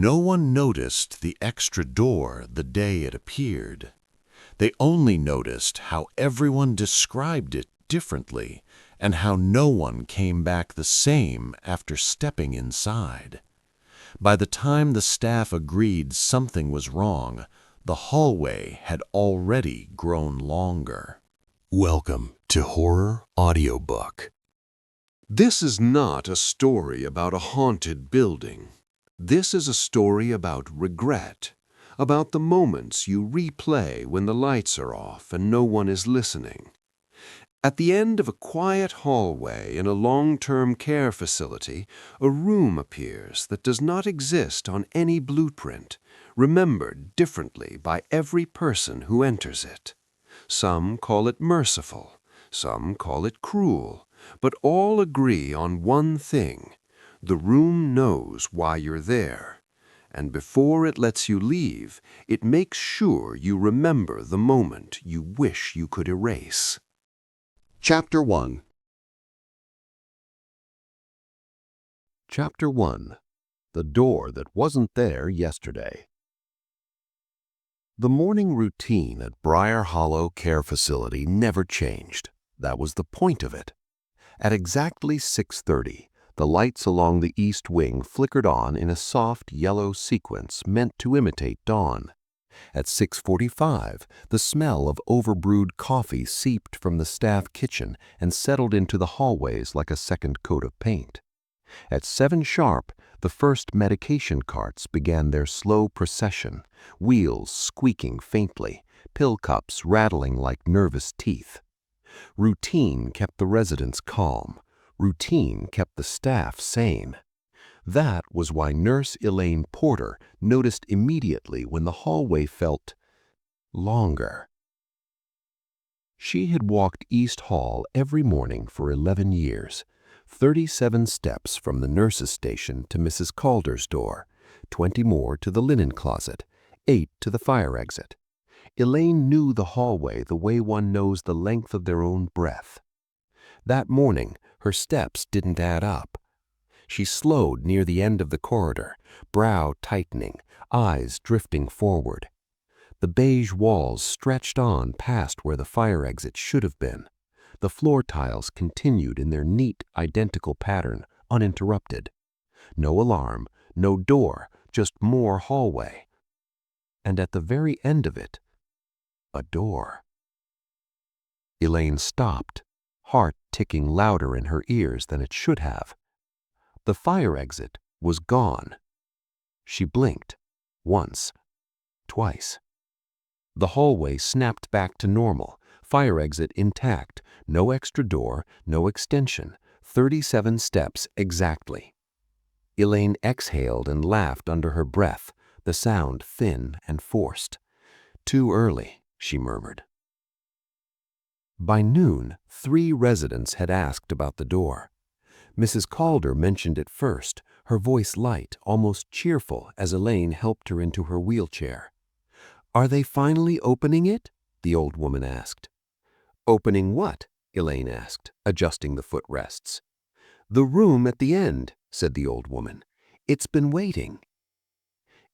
No one noticed the extra door the day it appeared. They only noticed how everyone described it differently and how no one came back the same after stepping inside. By the time the staff agreed something was wrong, the hallway had already grown longer. Welcome to Horror Audiobook. This is not a story about a haunted building. This is a story about regret, about the moments you replay when the lights are off and no one is listening. At the end of a quiet hallway in a long-term care facility, a room appears that does not exist on any blueprint, remembered differently by every person who enters it. Some call it merciful, some call it cruel, but all agree on one thing: the room knows why you're there, and before it lets you leave, it makes sure you remember the moment you wish you could erase. Chapter 1. Chapter 1. The Door That Wasn't There Yesterday. The morning routine at Briar Hollow Care Facility never changed. That was the point of it. At exactly 6:30, the lights along the east wing flickered on in a soft yellow sequence meant to imitate dawn. At 6:45, the smell of overbrewed coffee seeped from the staff kitchen and settled into the hallways like a second coat of paint. At 7 sharp, the first medication carts began their slow procession, wheels squeaking faintly, pill cups rattling like nervous teeth. Routine kept the residents calm. Routine kept the staff sane. That was why Nurse Elaine Porter noticed immediately when the hallway felt longer. She had walked East Hall every morning for 11 years, 37 steps from the nurse's station to Mrs. Calder's door, 20 more to the linen closet, 8 to the fire exit. Elaine knew the hallway the way one knows the length of their own breath. That morning, her steps didn't add up. She slowed near the end of the corridor, brow tightening, eyes drifting forward. The beige walls stretched on past where the fire exit should have been. The floor tiles continued in their neat, identical pattern, uninterrupted. No alarm, no door, just more hallway. And at the very end of it, a door. Elaine stopped, heart ticking louder in her ears than it should have. The fire exit was gone. She blinked, once, twice. The hallway snapped back to normal, fire exit intact, no extra door, no extension, 37 steps exactly. Elaine exhaled and laughed under her breath, the sound thin and forced. "Too early," she murmured. By noon, 3 residents had asked about the door. Mrs. Calder mentioned it first, her voice light, almost cheerful, as Elaine helped her into her wheelchair. "Are they finally opening it?" the old woman asked. "Opening what?" Elaine asked, adjusting the footrests. "The room at the end," said the old woman. "It's been waiting."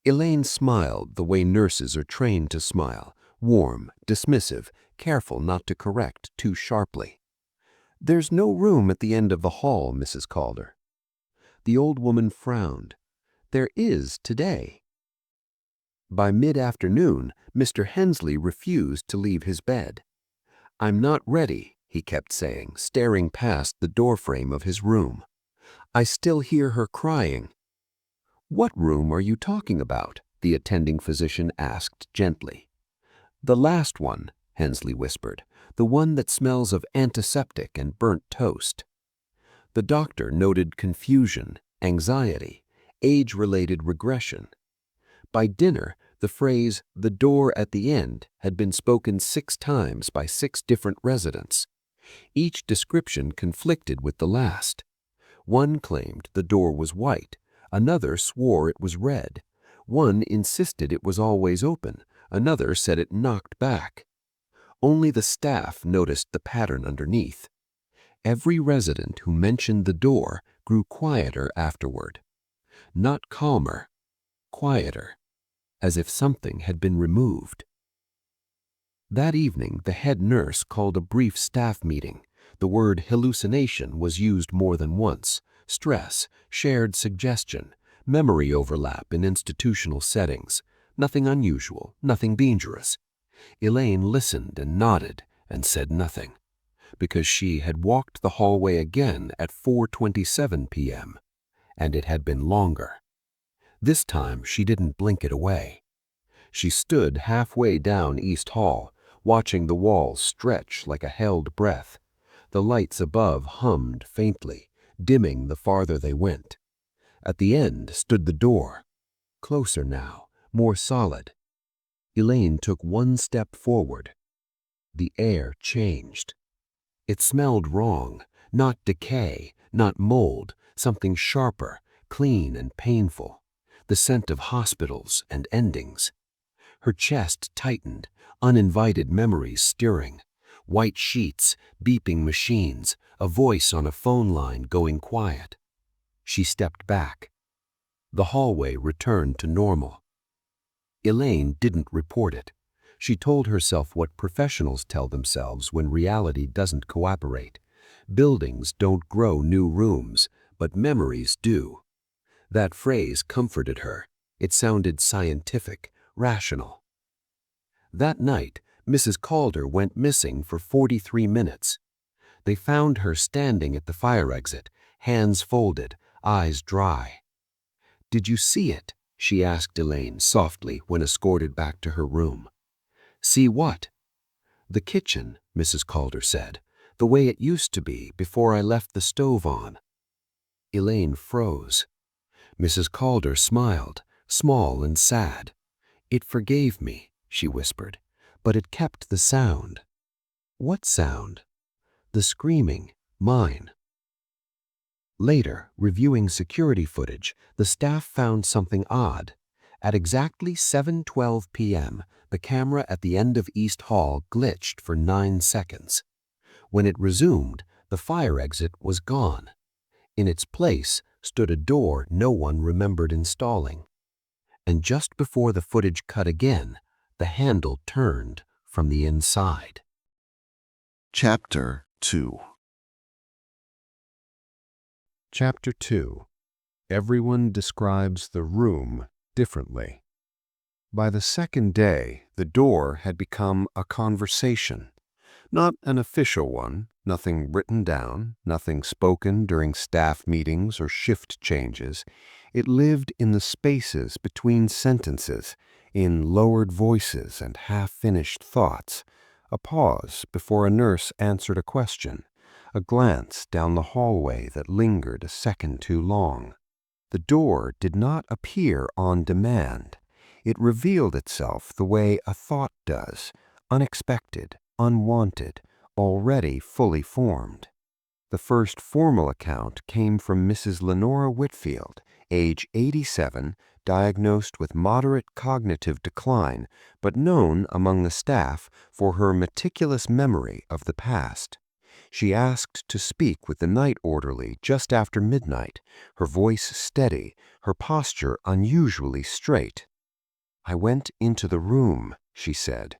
Elaine smiled the way nurses are trained to smile, warm, dismissive, careful not to correct too sharply. "There's no room at the end of the hall, Mrs. Calder." The old woman frowned. "There is today." By mid-afternoon, Mr. Hensley refused to leave his bed. "I'm not ready," he kept saying, staring past the doorframe of his room. "I still hear her crying." "What room are you talking about?" the attending physician asked gently. "The last one," Hensley whispered, "the one that smells of antiseptic and burnt toast." The doctor noted confusion, anxiety, age-related regression. By dinner, the phrase, "the door at the end," had been spoken 6 times by 6 different residents. Each description conflicted with the last. One claimed the door was white, another swore it was red. One insisted it was always open, another said it knocked back. Only the staff noticed the pattern underneath. Every resident who mentioned the door grew quieter afterward. Not calmer, quieter, as if something had been removed. That evening, the head nurse called a brief staff meeting. The word hallucination was used more than once. Stress, shared suggestion, memory overlap in institutional settings. Nothing unusual, nothing dangerous. Elaine listened and nodded and said nothing, because she had walked the hallway again at 4:27 p.m., and it had been longer. This time she didn't blink it away. She stood halfway down East Hall, watching the walls stretch like a held breath. The lights above hummed faintly, dimming the farther they went. At the end stood the door, closer now, more solid. Elaine took one step forward. The air changed. It smelled wrong, not decay, not mold, something sharper, clean and painful, the scent of hospitals and endings. Her chest tightened, uninvited memories stirring, white sheets, beeping machines, a voice on a phone line going quiet. She stepped back. The hallway returned to normal. Elaine didn't report it. She told herself what professionals tell themselves when reality doesn't cooperate. Buildings don't grow new rooms, but memories do. That phrase comforted her. It sounded scientific, rational. That night, Mrs. Calder went missing for 43 minutes. They found her standing at the fire exit, hands folded, eyes dry. "Did you see it?" she asked Elaine softly when escorted back to her room. "See what?" "The kitchen," Mrs. Calder said, "the way it used to be before I left the stove on." Elaine froze. Mrs. Calder smiled, small and sad. "It forgave me," she whispered, "but it kept the sound." "What sound?" "The screaming, mine." Later, reviewing security footage, the staff found something odd. At exactly 7:12 p.m., the camera at the end of East Hall glitched for 9 seconds. When it resumed, the fire exit was gone. In its place stood a door no one remembered installing. And just before the footage cut again, the handle turned from the inside. Chapter 2. Chapter 2. Everyone describes the room differently. By the second day, the door had become a conversation. Not an official one, nothing written down, nothing spoken during staff meetings or shift changes. It lived in the spaces between sentences, in lowered voices and half-finished thoughts, a pause before a nurse answered a question, a glance down the hallway that lingered a second too long. The door did not appear on demand. It revealed itself the way a thought does, unexpected, unwanted, already fully formed. The first formal account came from Mrs. Lenora Whitfield, age 87, diagnosed with moderate cognitive decline, but known among the staff for her meticulous memory of the past. She asked to speak with the night orderly just after midnight, her voice steady, her posture unusually straight. "I went into the room," she said.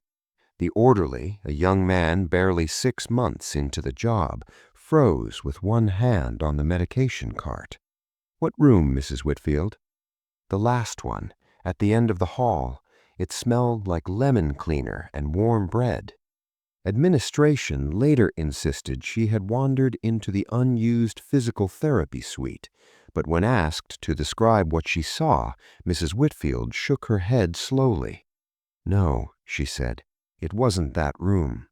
The orderly, a young man barely 6 months into the job, froze with one hand on the medication cart. "What room, Mrs. Whitfield?" "The last one, at the end of the hall. It smelled like lemon cleaner and warm bread." Administration later insisted she had wandered into the unused physical therapy suite, but when asked to describe what she saw, Mrs. Whitfield shook her head slowly. "No," she said, "it wasn't that room."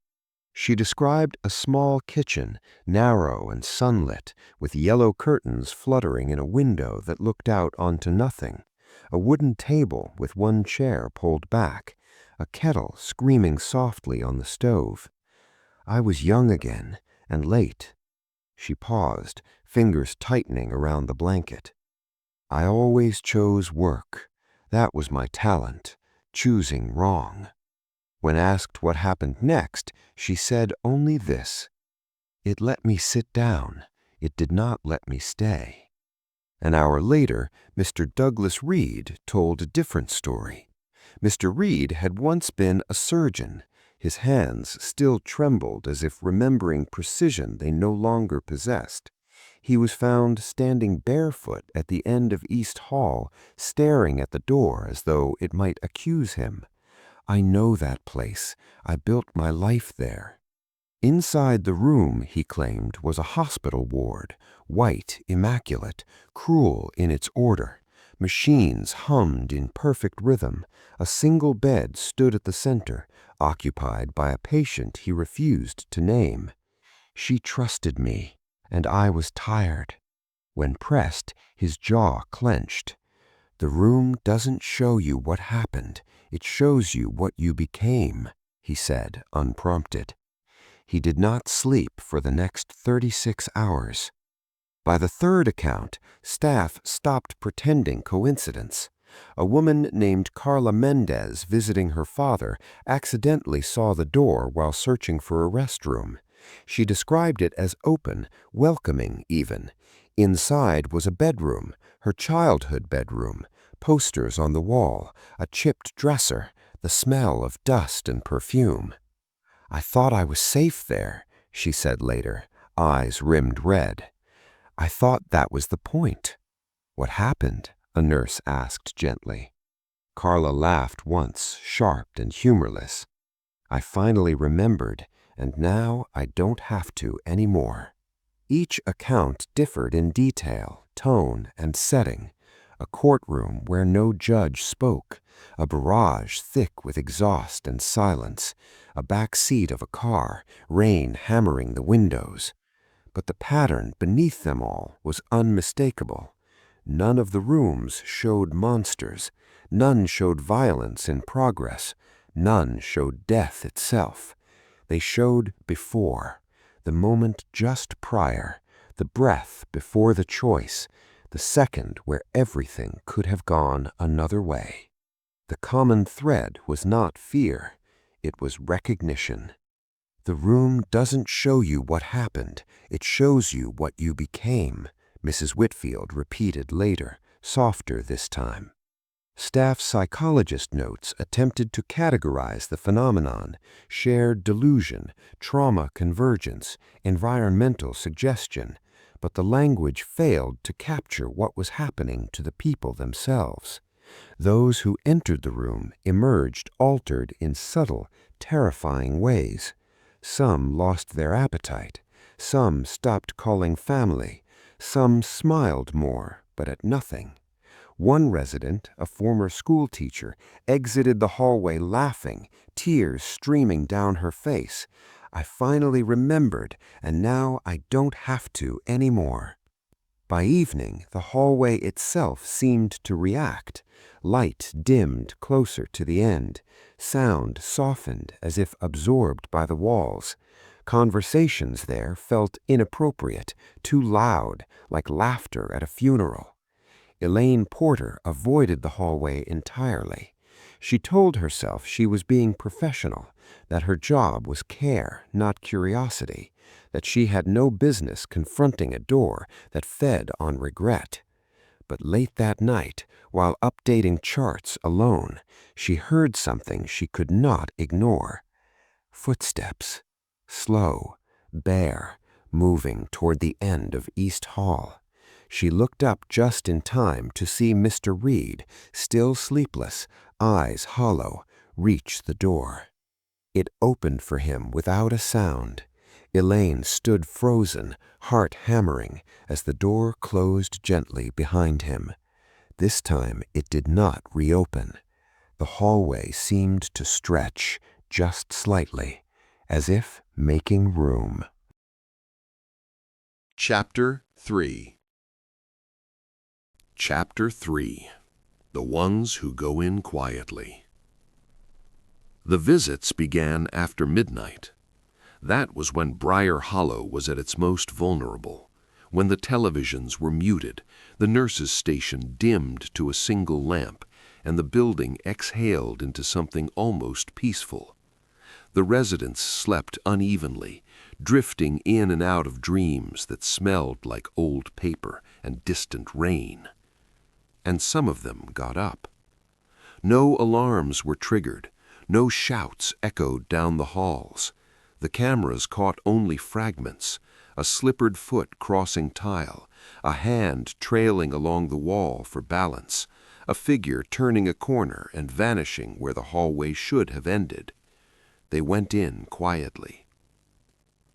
She described a small kitchen, narrow and sunlit, with yellow curtains fluttering in a window that looked out onto nothing, a wooden table with one chair pulled back, a kettle screaming softly on the stove. "I was young again, and late." She paused, fingers tightening around the blanket. "I always chose work. That was my talent, choosing wrong." When asked what happened next, she said only this: "It let me sit down. It did not let me stay." An hour later, Mr. Douglas Reed told a different story. Mr. Reed had once been a surgeon. His hands still trembled as if remembering precision they no longer possessed. He was found standing barefoot at the end of East Hall, staring at the door as though it might accuse him. "I know that place. I built my life there." Inside the room, he claimed, was a hospital ward, white, immaculate, cruel in its order. Machines hummed in perfect rhythm. A single bed stood at the center, occupied by a patient he refused to name. "She trusted me, and I was tired." When pressed, his jaw clenched. "The room doesn't show you what happened. It shows you what you became," he said, unprompted. He did not sleep for the next 36 hours. By the third account, staff stopped pretending coincidence. A woman named Carla Mendez visiting her father accidentally saw the door while searching for a restroom. She described it as open, welcoming even. Inside was a bedroom, her childhood bedroom, posters on the wall, a chipped dresser, the smell of dust and perfume. "I thought I was safe there," she said later, eyes rimmed red. "I thought that was the point." "What happened?" a nurse asked gently. Carla laughed once, sharp and humorless. "I finally remembered, and now I don't have to anymore." Each account differed in detail, tone, and setting. A courtroom where no judge spoke, a barrage thick with exhaust and silence, a back seat of a car, rain hammering the windows. But the pattern beneath them all was unmistakable. None of the rooms showed monsters, none showed violence in progress, none showed death itself. They showed before, the moment just prior, the breath before the choice, the second where everything could have gone another way. The common thread was not fear, it was recognition. "The room doesn't show you what happened, it shows you what you became," Mrs. Whitfield repeated later, softer this time. Staff psychologist notes attempted to categorize the phenomenon, shared delusion, trauma convergence, environmental suggestion, but the language failed to capture what was happening to the people themselves. Those who entered the room emerged altered in subtle, terrifying ways. Some lost their appetite, some stopped calling family, some smiled more, but at nothing. One resident, a former school teacher, exited the hallway laughing, tears streaming down her face. "I finally remembered, and now I don't have to anymore." By evening, the hallway itself seemed to react. Light dimmed closer to the end. Sound softened as if absorbed by the walls. Conversations there felt inappropriate, too loud, like laughter at a funeral. Elaine Porter avoided the hallway entirely. She told herself she was being professional, that her job was care, not curiosity, that she had no business confronting a door that fed on regret. But late that night, while updating charts alone, she heard something she could not ignore. Footsteps, slow, bare, moving toward the end of East Hall. She looked up just in time to see Mr. Reed, still sleepless, eyes hollow, reach the door. It opened for him without a sound. Elaine stood frozen, heart hammering, as the door closed gently behind him. This time it did not reopen. The hallway seemed to stretch just slightly, as if making room. Chapter 3. Chapter 3. The Ones Who Go In Quietly. The visits began after midnight. That was when Briar Hollow was at its most vulnerable, when the televisions were muted, the nurses' station dimmed to a single lamp, and the building exhaled into something almost peaceful. The residents slept unevenly, drifting in and out of dreams that smelled like old paper and distant rain. And some of them got up. No alarms were triggered, no shouts echoed down the halls. The cameras caught only fragments: a slippered foot crossing tile, a hand trailing along the wall for balance, a figure turning a corner and vanishing where the hallway should have ended. They went in quietly.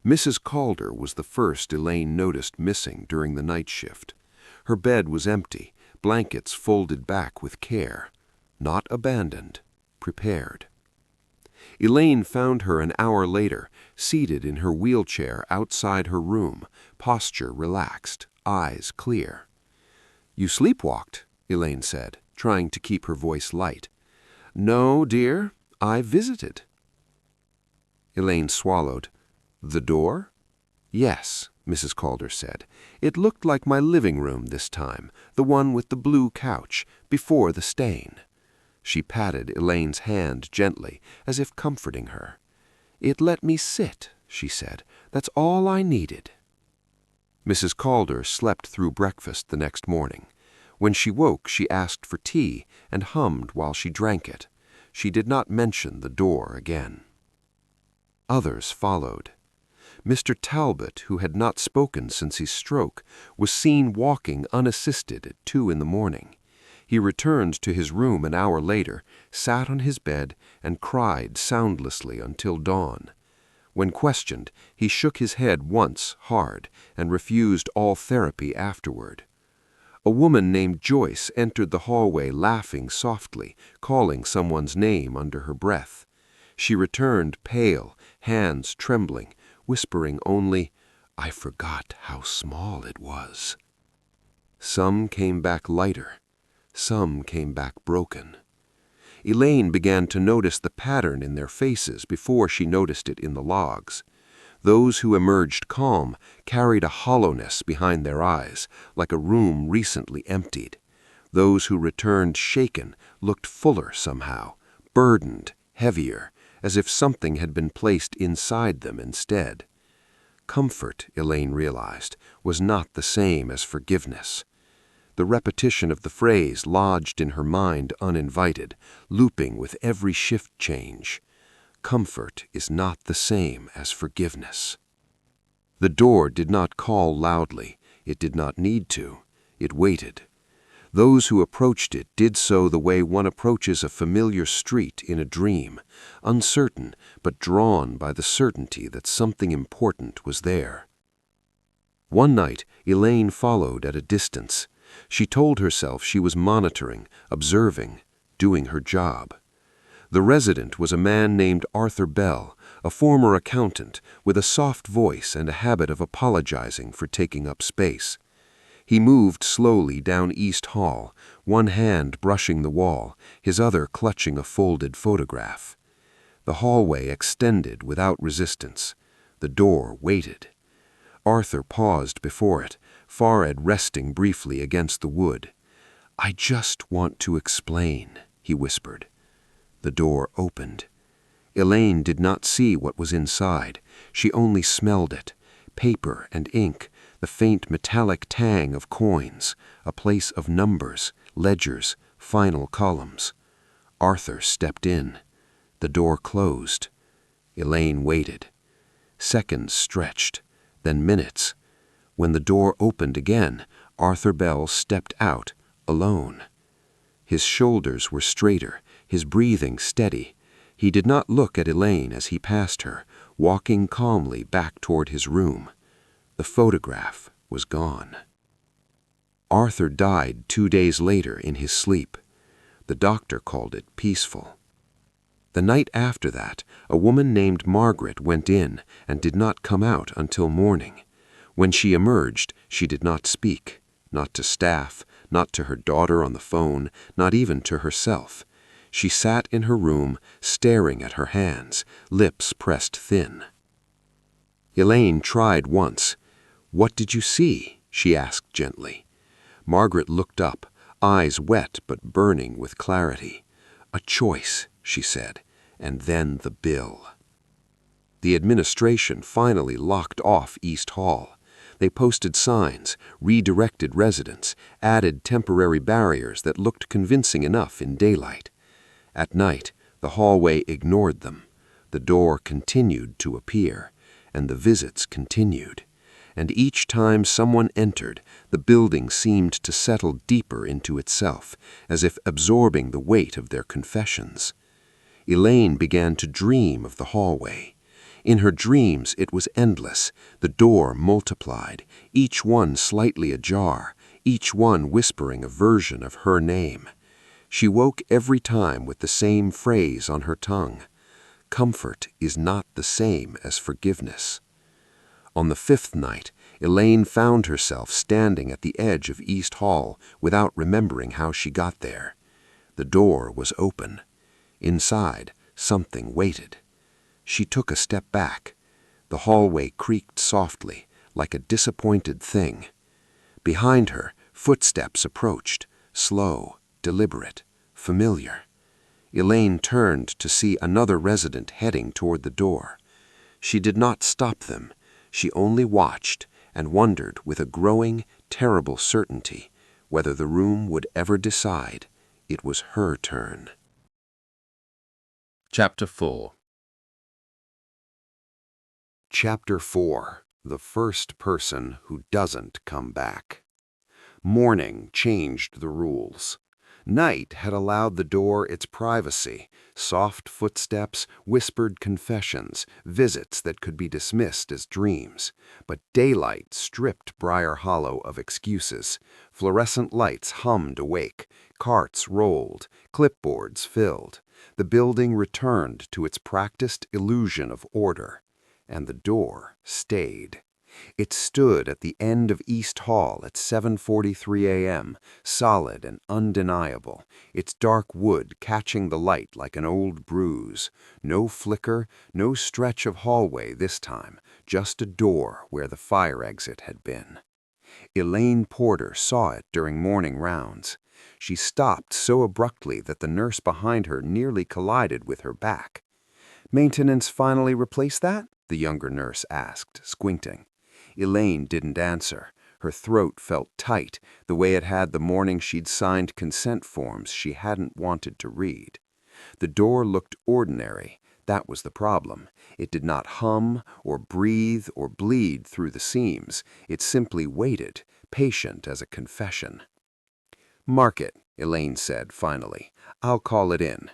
Mrs. Calder was the first Elaine noticed missing during the night shift. Her bed was empty, blankets folded back with care. Not abandoned, prepared. Elaine found her an hour later, seated in her wheelchair outside her room, posture relaxed, eyes clear. "You sleepwalked," Elaine said, trying to keep her voice light. "No, dear, I visited." Elaine swallowed. "The door?" "Yes," Mrs. Calder said. "It looked like my living room this time, the one with the blue couch, before the stain." She patted Elaine's hand gently, as if comforting her. "It let me sit," she said. "That's all I needed." Mrs. Calder slept through breakfast the next morning. When she woke, she asked for tea and hummed while she drank it. She did not mention the door again. Others followed. Mr. Talbot, who had not spoken since his stroke, was seen walking unassisted at 2 in the morning. He returned to his room an hour later, sat on his bed, and cried soundlessly until dawn. When questioned, he shook his head once hard and refused all therapy afterward. A woman named Joyce entered the hallway laughing softly, calling someone's name under her breath. She returned pale, hands trembling, whispering only, "I forgot how small it was." Some came back lighter. Some came back broken. Elaine began to notice the pattern in their faces before she noticed it in the logs. Those who emerged calm carried a hollowness behind their eyes, like a room recently emptied. Those who returned shaken looked fuller somehow, burdened, heavier, as if something had been placed inside them instead. Comfort, Elaine realized, was not the same as forgiveness. The repetition of the phrase lodged in her mind uninvited, looping with every shift change. Comfort is not the same as forgiveness. The door did not call loudly. It did not need to. It waited. Those who approached it did so the way one approaches a familiar street in a dream, uncertain but drawn by the certainty that something important was there. One night, Elaine followed at a distance. She told herself she was monitoring, observing, doing her job. The resident was a man named Arthur Bell, a former accountant with a soft voice and a habit of apologizing for taking up space. He moved slowly down East Hall, one hand brushing the wall, his other clutching a folded photograph. The hallway extended without resistance. The door waited. Arthur paused before it, forehead resting briefly against the wood. "I just want to explain," he whispered. The door opened. Elaine did not see what was inside. She only smelled it. Paper and ink, the faint metallic tang of coins, a place of numbers, ledgers, final columns. Arthur stepped in. The door closed. Elaine waited. Seconds stretched, then minutes. When the door opened again, Arthur Bell stepped out, alone. His shoulders were straighter, his breathing steady. He did not look at Elaine as he passed her, walking calmly back toward his room. The photograph was gone. Arthur died 2 days later in his sleep. The doctor called it peaceful. The night after that, a woman named Margaret went in and did not come out until morning. When she emerged, she did not speak, not to staff, not to her daughter on the phone, not even to herself. She sat in her room, staring at her hands, lips pressed thin. Elaine tried once. "What did you see?" she asked gently. Margaret looked up, eyes wet but burning with clarity. "A choice," she said, and then the bill. The administration finally locked off East Hall. They posted signs, redirected residents, added temporary barriers that looked convincing enough in daylight. At night, the hallway ignored them. The door continued to appear, and the visits continued. And each time someone entered, the building seemed to settle deeper into itself, as if absorbing the weight of their confessions. Elaine began to dream of the hallway. In her dreams, it was endless. The door multiplied, each one slightly ajar, each one whispering a version of her name. She woke every time with the same phrase on her tongue. Comfort is not the same as forgiveness. On the fifth night, Elaine found herself standing at the edge of East Hall without remembering how she got there. The door was open. Inside, something waited. She took a step back. The hallway creaked softly, like a disappointed thing. Behind her, footsteps approached, slow, deliberate, familiar. Elaine turned to see another resident heading toward the door. She did not stop them. She only watched and wondered with a growing, terrible certainty whether the room would ever decide it was her turn. Chapter 4. Chapter 4. The First Person Who Doesn't Come Back. Morning changed the rules. Night had allowed the door its privacy, soft footsteps, whispered confessions, visits that could be dismissed as dreams. But daylight stripped Briar Hollow of excuses. Fluorescent lights hummed awake, carts rolled, clipboards filled. The building returned to its practiced illusion of order, and the door stayed. It stood at the end of East Hall at 7:43 a.m., solid and undeniable, its dark wood catching the light like an old bruise. No flicker, no stretch of hallway this time, just a door where the fire exit had been. Elaine Porter saw it during morning rounds. She stopped so abruptly that the nurse behind her nearly collided with her back. "Maintenance finally replaced that?" the younger nurse asked, squinting. Elaine didn't answer. Her throat felt tight, the way it had the morning she'd signed consent forms she hadn't wanted to read. The door looked ordinary. That was the problem. It did not hum or breathe or bleed through the seams. It simply waited, patient as a confession. "Mark it," Elaine said finally. "I'll call it in."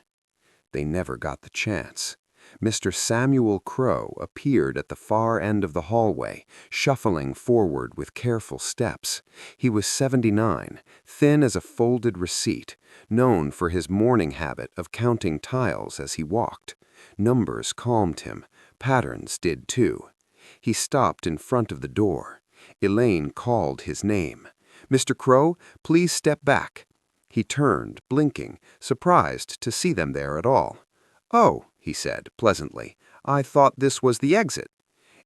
They never got the chance. Mr. Samuel Crow appeared at the far end of the hallway, shuffling forward with careful steps. He was 79, thin as a folded receipt, known for his morning habit of counting tiles as he walked. Numbers calmed him. Patterns did too. He stopped in front of the door. Elaine called his name. "Mr. Crow, please step back." He turned, blinking, surprised to see them there at all. "Oh," he said pleasantly, "I thought this was the exit."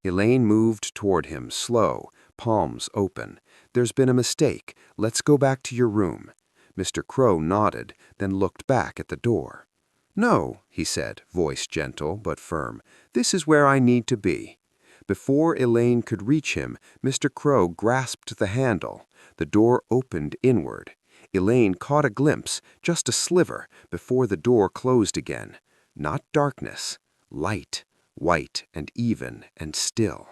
Elaine moved toward him, slow, palms open. "There's been a mistake. Let's go back to your room." Mr. Crow nodded, then looked back at the door. "No," he said, voice gentle but firm. "This is where I need to be." Before Elaine could reach him, Mr. Crow grasped the handle. The door opened inward. Elaine caught a glimpse, just a sliver, before the door closed again. Not darkness, light, white and even and still.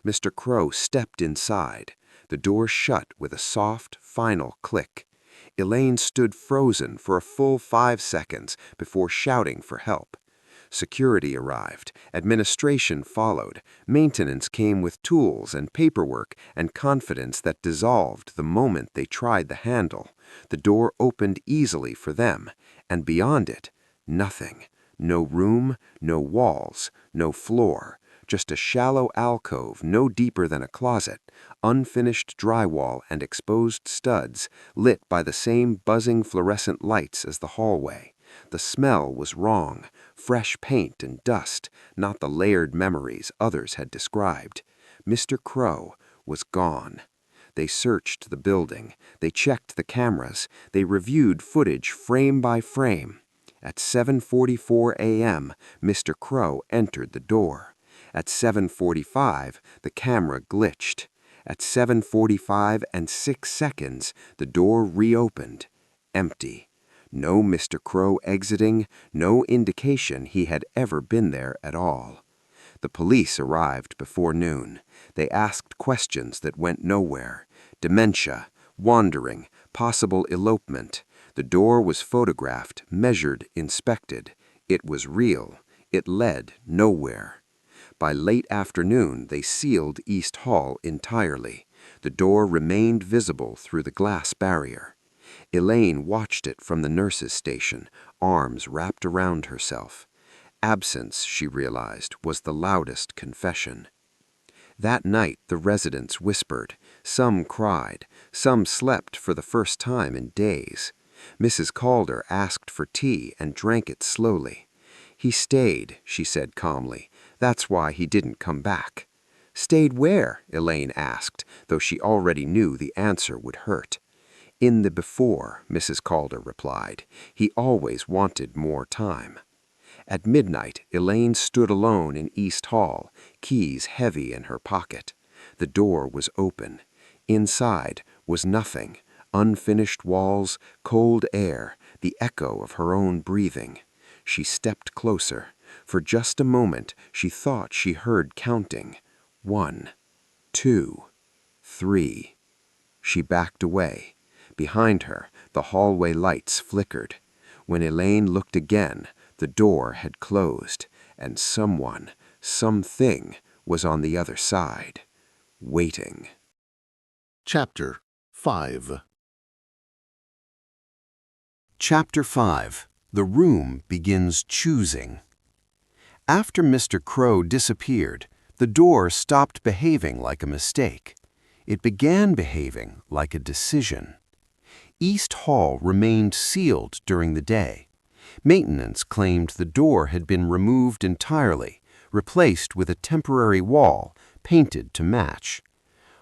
Mr. Crow stepped inside. The door shut with a soft, final click. Elaine stood frozen for a full 5 seconds before shouting for help. Security arrived. Administration followed. Maintenance came with tools and paperwork and confidence that dissolved the moment they tried the handle. The door opened easily for them, and beyond it, nothing. No room, no walls, no floor, just a shallow alcove no deeper than a closet, unfinished drywall and exposed studs, lit by the same buzzing fluorescent lights as the hallway. The smell was wrong, fresh paint and dust, not the layered memories others had described. Mr. Crow was gone. They searched the building, they checked the cameras, they reviewed footage frame by frame. At 7:44 a.m., Mr. Crow entered the door. At 7:45, the camera glitched. At 7:45 and 6 seconds, the door reopened. Empty. No Mr. Crow exiting, no indication he had ever been there at all. The police arrived before noon. They asked questions that went nowhere. Dementia, wandering, possible elopement. The door was photographed, measured, inspected. It was real. It led nowhere. By late afternoon, they sealed East Hall entirely. The door remained visible through the glass barrier. Elaine watched it from the nurse's station, arms wrapped around herself. Absence, she realized, was the loudest confession. That night the residents whispered. Some cried. Some slept for the first time in days. Mrs. Calder asked for tea and drank it slowly. "He stayed," she said calmly. "That's why he didn't come back." "Stayed where?" Elaine asked, though she already knew the answer would hurt. "In the before," Mrs. Calder replied. "He always wanted more time." At midnight, Elaine stood alone in East Hall, keys heavy in her pocket. The door was open. Inside was nothing. Unfinished walls, cold air, the echo of her own breathing. She stepped closer. For just a moment, she thought she heard counting. 1, 2, 3. She backed away. Behind her, the hallway lights flickered. When Elaine looked again, the door had closed, and someone, something, was on the other side, waiting. Chapter 5. Chapter 5. The room begins choosing. After Mr. Crow disappeared, the door stopped behaving like a mistake. It began behaving like a decision. East Hall remained sealed during the day. Maintenance claimed the door had been removed entirely, replaced with a temporary wall, painted to match.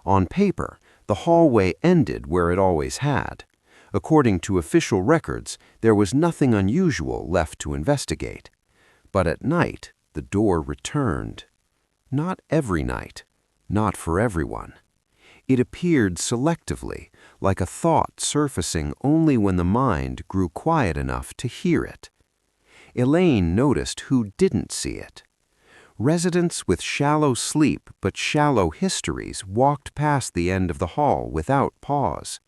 On paper, the hallway ended where it always had. According to official records, there was nothing unusual left to investigate. But at night, the door returned. Not every night, not for everyone. It appeared selectively, like a thought surfacing only when the mind grew quiet enough to hear it. Elaine noticed who didn't see it. Residents with shallow sleep but shallow histories walked past the end of the hall without pause.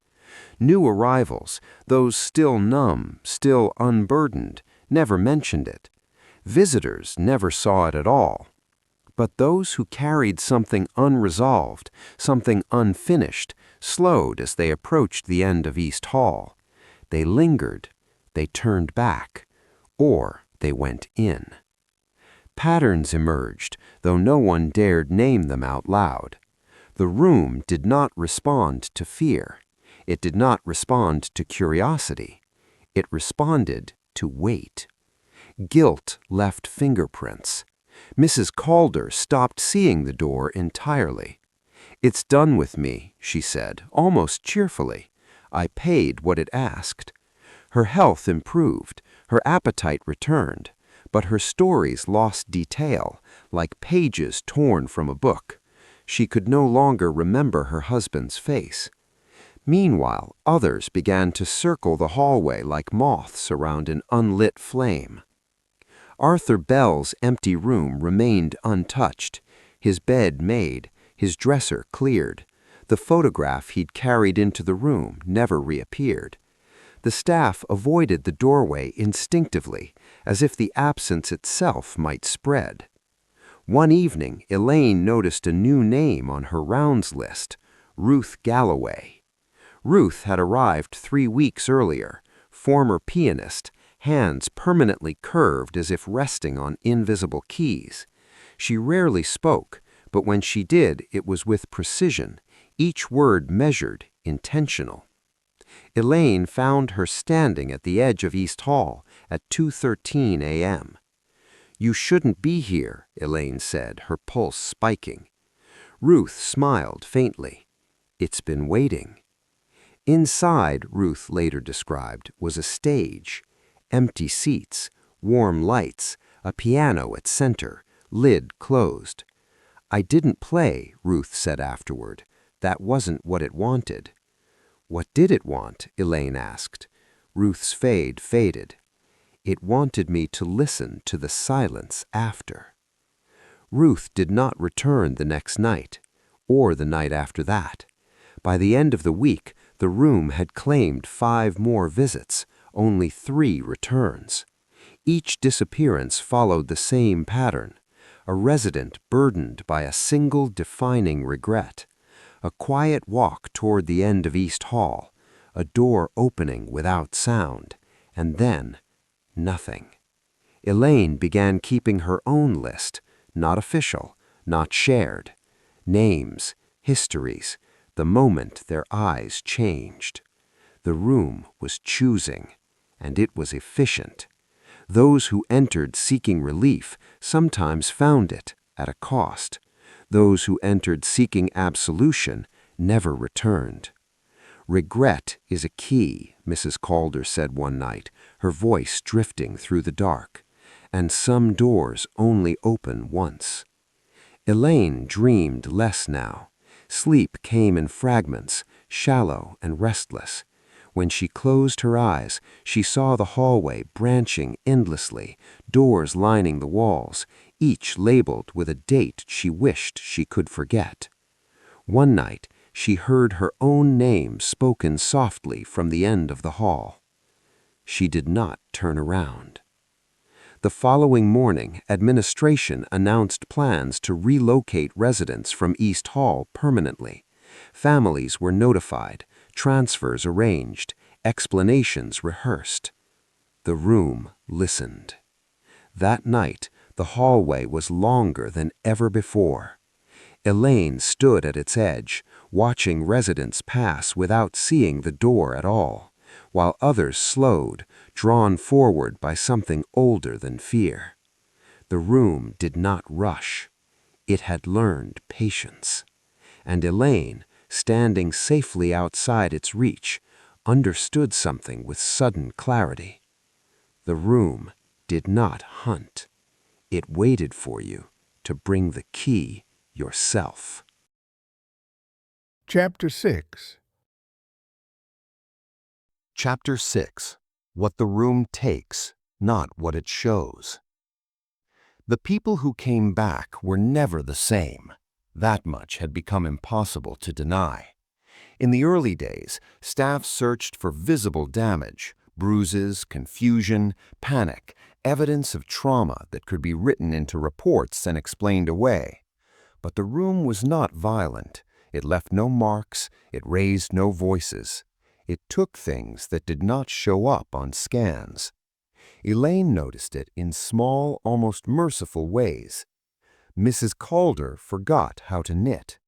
New arrivals, those still numb, still unburdened, never mentioned it. Visitors never saw it at all. But those who carried something unresolved, something unfinished, slowed as they approached the end of East Hall. They lingered, they turned back, or they went in. Patterns emerged, though no one dared name them out loud. The room did not respond to fear. It did not respond to curiosity. It responded to weight. Guilt left fingerprints. Mrs. Calder stopped seeing the door entirely. "It's done with me," she said, almost cheerfully. "I paid what it asked." Her health improved, her appetite returned, but her stories lost detail, like pages torn from a book. She could no longer remember her husband's face. Meanwhile, others began to circle the hallway like moths around an unlit flame. Arthur Bell's empty room remained untouched, his bed made, his dresser cleared. The photograph he'd carried into the room never reappeared. The staff avoided the doorway instinctively, as if the absence itself might spread. One evening, Elaine noticed a new name on her rounds list, Ruth Galloway. Ruth had arrived 3 weeks earlier, former pianist, hands permanently curved as if resting on invisible keys. She rarely spoke, but when she did, it was with precision, each word measured, intentional. Elaine found her standing at the edge of East Hall at 2:13 a.m. "You shouldn't be here," Elaine said, her pulse spiking. Ruth smiled faintly. "It's been waiting." Inside, Ruth later described, was a stage. Empty seats, warm lights, a piano at center, lid closed. "I didn't play," Ruth said afterward. That wasn't what it wanted. What did it want? Elaine asked. Ruth's faded. It wanted me to listen to the silence after. Ruth did not return the next night, or the night after that. By the end of the week, the room had claimed 5 more visits, only 3 returns. Each disappearance followed the same pattern, a resident burdened by a single defining regret. A quiet walk toward the end of East Hall, a door opening without sound, and then nothing. Elaine began keeping her own list, not official, not shared. Names, histories, the moment their eyes changed. The room was choosing, and it was efficient. Those who entered seeking relief sometimes found it at a cost. Those who entered seeking absolution never returned. Regret is a key, Mrs. Calder said one night, her voice drifting through the dark, and some doors only open once. Elaine dreamed less now. Sleep came in fragments, shallow and restless. When she closed her eyes, she saw the hallway branching endlessly, doors lining the walls, each labeled with a date she wished she could forget. One night, she heard her own name spoken softly from the end of the hall. She did not turn around. The following morning, administration announced plans to relocate residents from East Hall permanently. Families were notified, transfers arranged, explanations rehearsed. The room listened. That night, the hallway was longer than ever before. Elaine stood at its edge, watching residents pass without seeing the door at all, while others slowed, drawn forward by something older than fear. The room did not rush. It had learned patience. And Elaine, standing safely outside its reach, understood something with sudden clarity. The room did not hunt. It waited for you to bring the key yourself. Chapter 6. Chapter 6. What the room takes, not what it shows. The people who came back were never the same. That much had become impossible to deny. In the early days, staff searched for visible damage, bruises, confusion, panic, evidence of trauma that could be written into reports and explained away. But the room was not violent. It left no marks. It raised no voices. It took things that did not show up on scans. Elaine noticed it in small, almost merciful ways. Mrs. Calder forgot how to knit.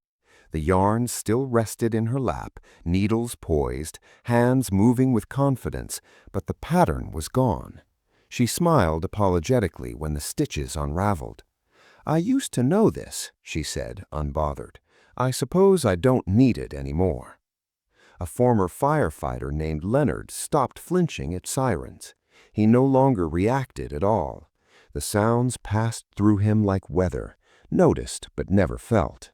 The yarn still rested in her lap, needles poised, hands moving with confidence, but the pattern was gone. She smiled apologetically when the stitches unraveled. "I used to know this," she said, unbothered. "I suppose I don't need it anymore." A former firefighter named Leonard stopped flinching at sirens. He no longer reacted at all. The sounds passed through him like weather, noticed but never felt.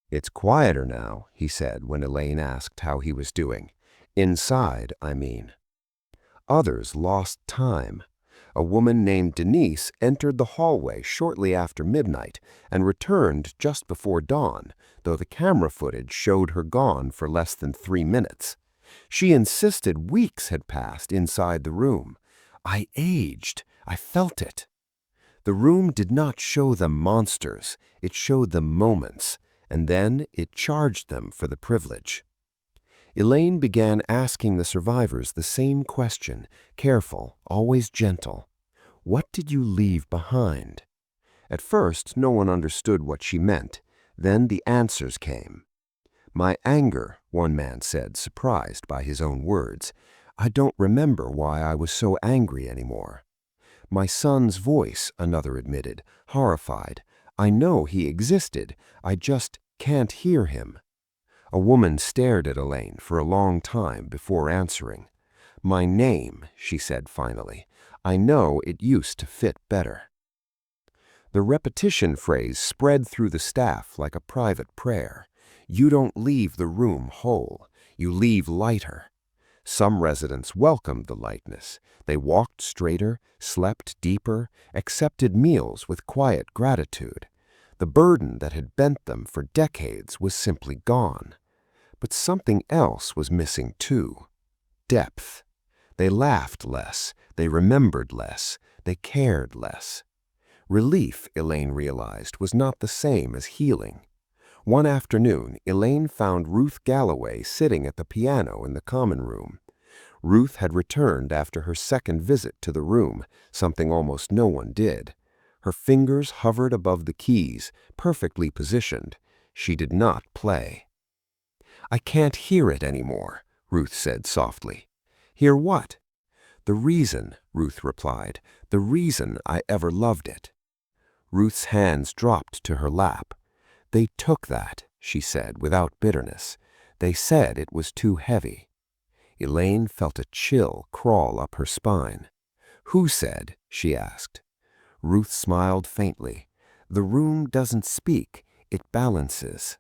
"It's quieter now," he said when Elaine asked how he was doing. "Inside, I mean." Others lost time. A woman named Denise entered the hallway shortly after midnight and returned just before dawn, though the camera footage showed her gone for less than 3 minutes. She insisted weeks had passed inside the room. "I aged. I felt it." The room did not show them monsters. It showed them moments, and then it charged them for the privilege. Elaine began asking the survivors the same question, careful, always gentle. "What did you leave behind?" At first, no one understood what she meant. Then the answers came. "My anger," one man said, surprised by his own words. "I don't remember why I was so angry anymore." "My son's voice," another admitted, horrified. "I know he existed. I just can't hear him." A woman stared at Elaine for a long time before answering. "My name," she said finally. "I know it used to fit better." The repetition phrase spread through the staff like a private prayer. You don't leave the room whole. You leave lighter. Some residents welcomed the lightness. They walked straighter, slept deeper, accepted meals with quiet gratitude. The burden that had bent them for decades was simply gone. But something else was missing too. Depth. They laughed less, they remembered less, they cared less. Relief, Elaine realized, was not the same as healing. One afternoon, Elaine found Ruth Galloway sitting at the piano in the common room. Ruth had returned after her second visit to the room, something almost no one did. Her fingers hovered above the keys, perfectly positioned. She did not play. "I can't hear it anymore," Ruth said softly. "Hear what?" "The reason," Ruth replied, "the reason I ever loved it." Ruth's hands dropped to her lap. "They took that," she said without bitterness. "They said it was too heavy." Elaine felt a chill crawl up her spine. "Who said?" she asked. Ruth smiled faintly. "The room doesn't speak, it balances."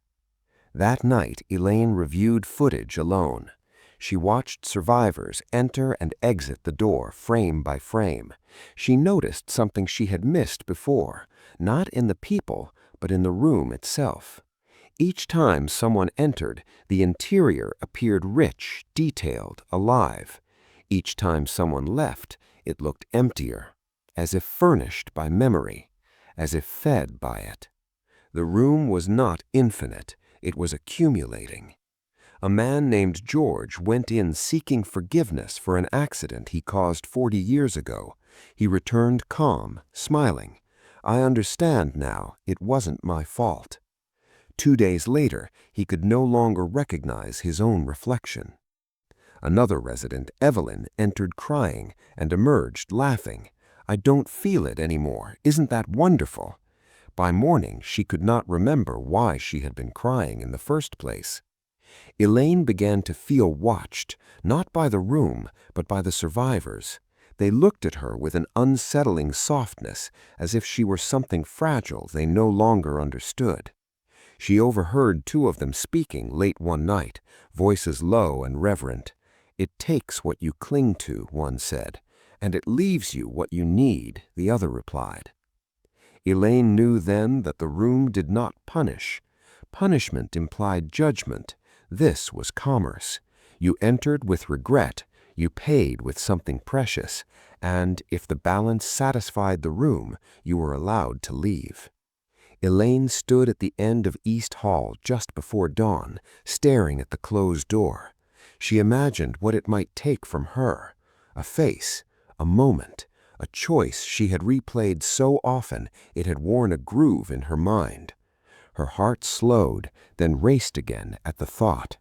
That night, Elaine reviewed footage alone. She watched survivors enter and exit the door frame by frame. She noticed something she had missed before, not in the people, but in the room itself. Each time someone entered, the interior appeared rich, detailed, alive. Each time someone left, it looked emptier, as if furnished by memory, as if fed by it. The room was not infinite, it was accumulating. A man named George went in seeking forgiveness for an accident he caused 40 years ago. He returned calm, smiling. "I understand now, it wasn't my fault." 2 days later, he could no longer recognize his own reflection. Another resident, Evelyn, entered crying and emerged laughing. "I don't feel it anymore. Isn't that wonderful?" By morning, she could not remember why she had been crying in the first place. Elaine began to feel watched, not by the room, but by the survivors. They looked at her with an unsettling softness, as if she were something fragile they no longer understood. She overheard 2 of them speaking late one night, voices low and reverent. "It takes what you cling to," one said, "and it leaves you what you need," the other replied. Elaine knew then that the room did not punish. Punishment implied judgment. This was commerce. You entered with regret, you paid with something precious, and if the balance satisfied the room, you were allowed to leave. Elaine stood at the end of East Hall just before dawn, staring at the closed door. She imagined what it might take from her. A face, a moment, a choice she had replayed so often it had worn a groove in her mind. Her heart slowed, then raced again at the thought.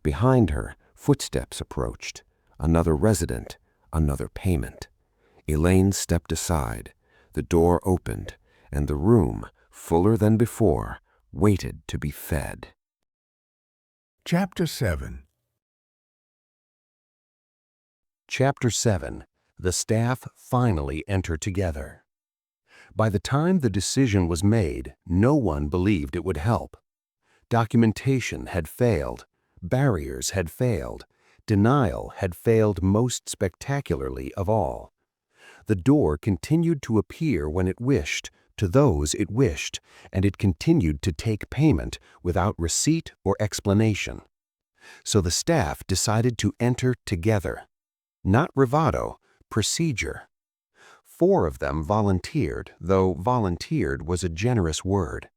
Behind her, footsteps approached. Another resident, another payment. Elaine stepped aside. The door opened, and the room, fuller than before, waited to be fed. Chapter 7. Chapter 7. The staff finally enter together. By the time the decision was made, no one believed it would help. Documentation had failed, barriers had failed, denial had failed most spectacularly of all. The door continued to appear when it wished, to those it wished, and it continued to take payment without receipt or explanation. So the staff decided to enter together. Not bravado, procedure. 4 of them volunteered, though volunteered was a generous word.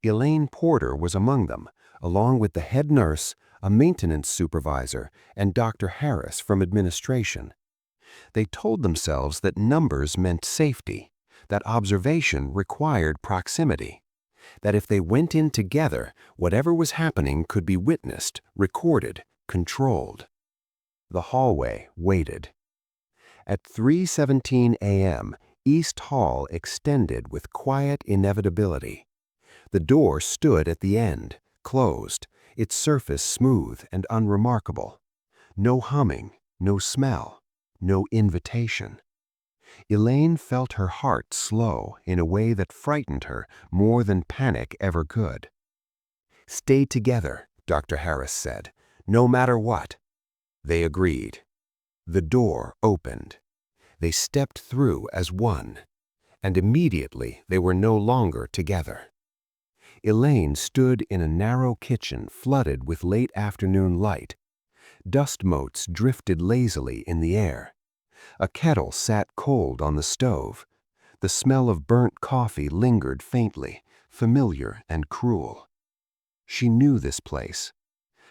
Elaine Porter was among them, along with the head nurse, a maintenance supervisor, and Dr. Harris from administration. They told themselves that numbers meant safety, that observation required proximity, that if they went in together, whatever was happening could be witnessed, recorded, controlled. The hallway waited. At 3:17 a.m., East Hall extended with quiet inevitability. The door stood at the end, closed, its surface smooth and unremarkable. No humming, no smell, no invitation. Elaine felt her heart slow in a way that frightened her more than panic ever could. "Stay together," Dr. Harris said, "no matter what." They agreed. The door opened. They stepped through as one, and immediately they were no longer together. Elaine stood in a narrow kitchen flooded with late afternoon light. Dust motes drifted lazily in the air. A kettle sat cold on the stove. The smell of burnt coffee lingered faintly, familiar and cruel. She knew this place.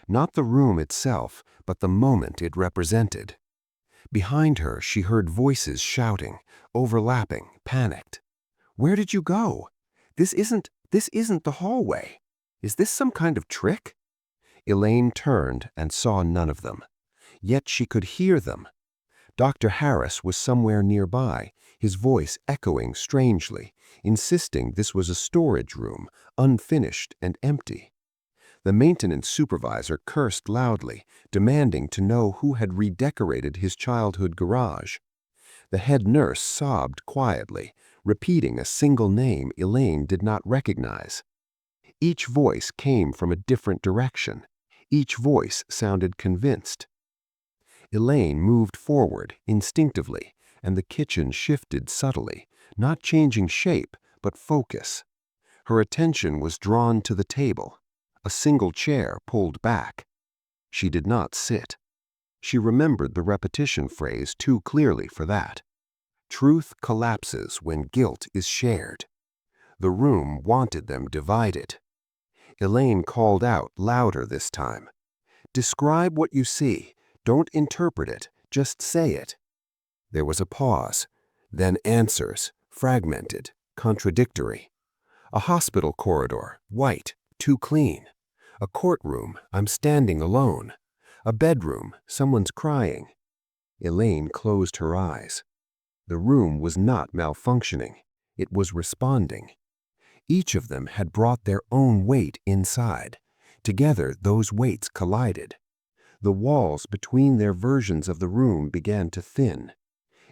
Not the room itself, but the moment it represented. Behind her, she heard voices shouting, overlapping, panicked. "Where did you go? This isn't the hallway. Is this some kind of trick?" Elaine turned and saw none of them. Yet she could hear them. Dr. Harris was somewhere nearby, his voice echoing strangely, insisting this was a storage room, unfinished and empty. The maintenance supervisor cursed loudly, demanding to know who had redecorated his childhood garage. The head nurse sobbed quietly, repeating a single name Elaine did not recognize. Each voice came from a different direction. Each voice sounded convinced. Elaine moved forward instinctively, and the kitchen shifted subtly, not changing shape, but focus. Her attention was drawn to the table, a single chair pulled back. She did not sit. She remembered the repetition phrase too clearly for that. Truth collapses when guilt is shared. The room wanted them divided. Elaine called out louder this time. "Describe what you see. Don't interpret it, just say it." There was a pause, then answers, fragmented, contradictory. "A hospital corridor, white, too clean. A courtroom, I'm standing alone. A bedroom, someone's crying." Elaine closed her eyes. The room was not malfunctioning. It was responding. Each of them had brought their own weight inside. Together, those weights collided. The walls between their versions of the room began to thin.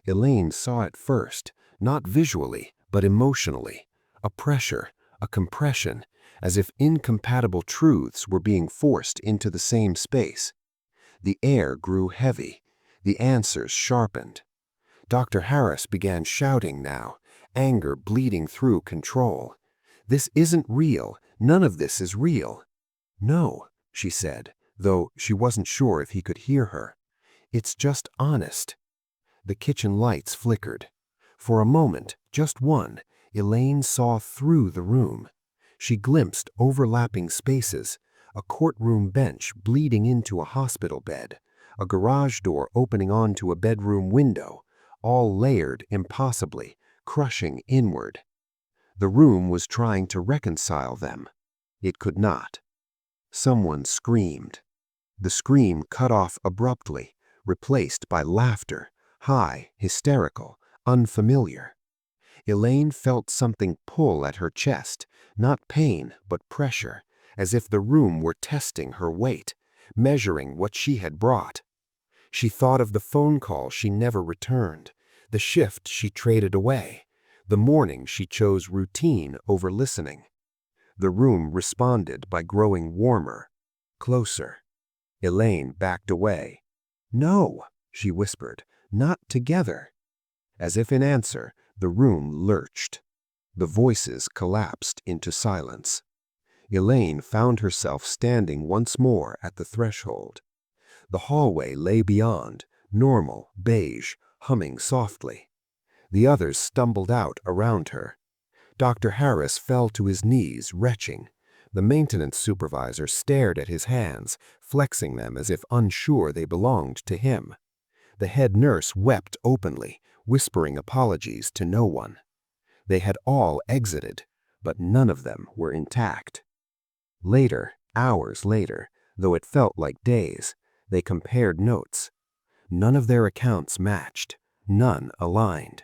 Elaine saw it first, not visually, but emotionally. A pressure, a compression, as if incompatible truths were being forced into the same space. The air grew heavy. The answers sharpened. Dr. Harris began shouting now, anger bleeding through control. "This isn't real. None of this is real." "No," she said, though she wasn't sure if he could hear her. "It's just honest." The kitchen lights flickered. For a moment, just one, Elaine saw through the room. She glimpsed overlapping spaces, a courtroom bench bleeding into a hospital bed, a garage door opening onto a bedroom window, all layered impossibly, crushing inward. The room was trying to reconcile them. It could not. Someone screamed. The scream cut off abruptly, replaced by laughter, high, hysterical, unfamiliar. Elaine felt something pull at her chest, not pain, but pressure, as if the room were testing her weight, measuring what she had brought. She thought of the phone call she never returned, the shift she traded away, the morning she chose routine over listening. The room responded by growing warmer, closer. Elaine backed away. "No," she whispered, "not together." As if in answer, the room lurched. The voices collapsed into silence. Elaine found herself standing once more at the threshold. The hallway lay beyond, normal, beige, humming softly. The others stumbled out around her. Dr. Harris fell to his knees, retching. The maintenance supervisor stared at his hands, flexing them as if unsure they belonged to him. The head nurse wept openly, whispering apologies to no one. They had all exited, but none of them were intact. Later, hours later, though it felt like days, they compared notes. None of their accounts matched, none aligned.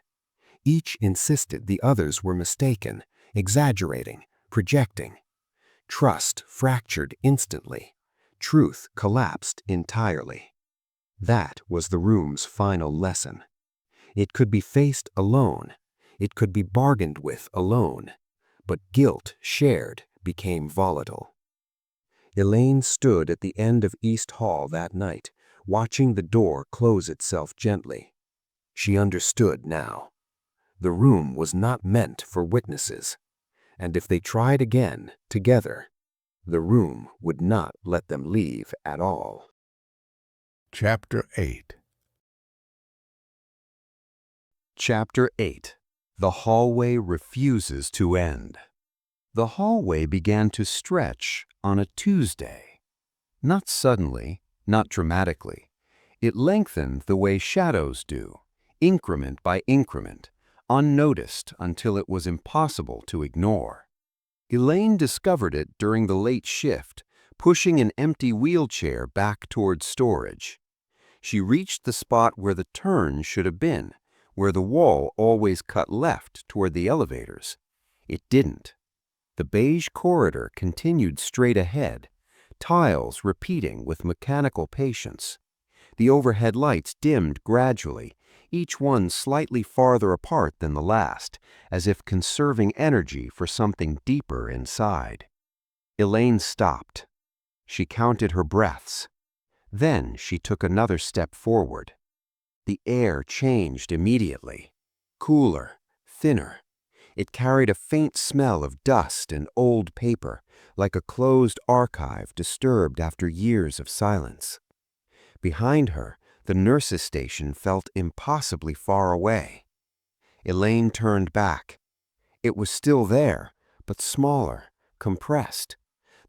Each insisted the others were mistaken, exaggerating, projecting. Trust fractured instantly. Truth collapsed entirely. That was the room's final lesson. It could be faced alone. It could be bargained with alone. But guilt shared became volatile. Elaine stood at the end of East Hall that night, watching the door close itself gently. She understood now. The room was not meant for witnesses, and if they tried again, together, the room would not let them leave at all. Chapter 8. Chapter 8. The hallway refuses to end. The hallway began to stretch on a Tuesday. Not suddenly, not dramatically. It lengthened the way shadows do, increment by increment, unnoticed until it was impossible to ignore. Elaine discovered it during the late shift, pushing an empty wheelchair back toward storage. She reached the spot where the turn should have been, where the wall always cut left toward the elevators. It didn't. The beige corridor continued straight ahead, tiles repeating with mechanical patience. The overhead lights dimmed gradually, each one slightly farther apart than the last, as if conserving energy for something deeper inside. Elaine stopped. She counted her breaths. Then she took another step forward. The air changed immediately. Cooler, thinner. It carried a faint smell of dust and old paper, like a closed archive disturbed after years of silence. Behind her, the nurse's station felt impossibly far away. Elaine turned back. It was still there, but smaller, compressed.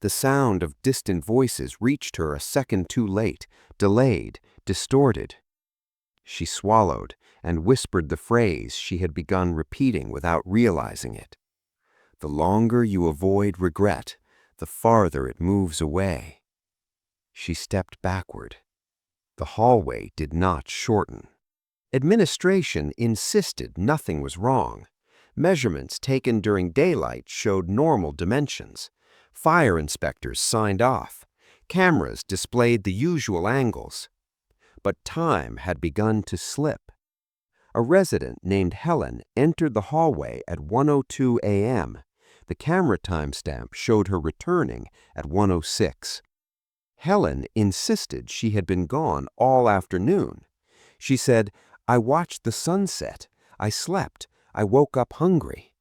The sound of distant voices reached her a second too late, delayed, distorted. She swallowed and whispered the phrase she had begun repeating without realizing it. The longer you avoid regret, the farther it moves away. She stepped backward. The hallway did not shorten. Administration insisted nothing was wrong. Measurements taken during daylight showed normal dimensions. Fire inspectors signed off. Cameras displayed the usual angles. But time had begun to slip. A resident named Helen entered the hallway at 1:02 a.m. The camera timestamp showed her returning at 1:06. Helen insisted she had been gone all afternoon. She said, "I watched the sunset. I slept. I woke up hungry."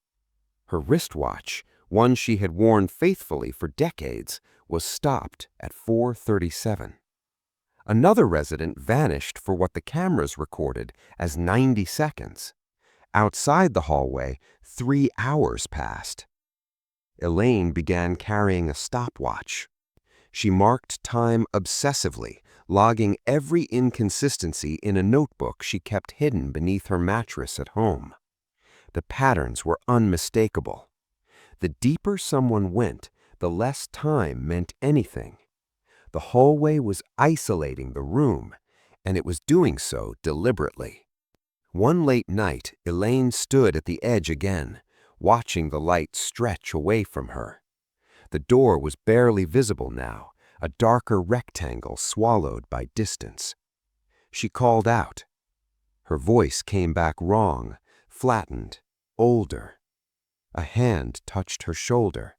Her wristwatch, one she had worn faithfully for decades, was stopped at 4:37. Another resident vanished for what the cameras recorded as 90 seconds. Outside the hallway, 3 hours passed. Elaine began carrying a stopwatch. She marked time obsessively, logging every inconsistency in a notebook she kept hidden beneath her mattress at home. The patterns were unmistakable. The deeper someone went, the less time meant anything. The hallway was isolating the room, and it was doing so deliberately. One late night, Elaine stood at the edge again, watching the light stretch away from her. The door was barely visible now, a darker rectangle swallowed by distance. She called out. Her voice came back wrong, flattened, older. A hand touched her shoulder.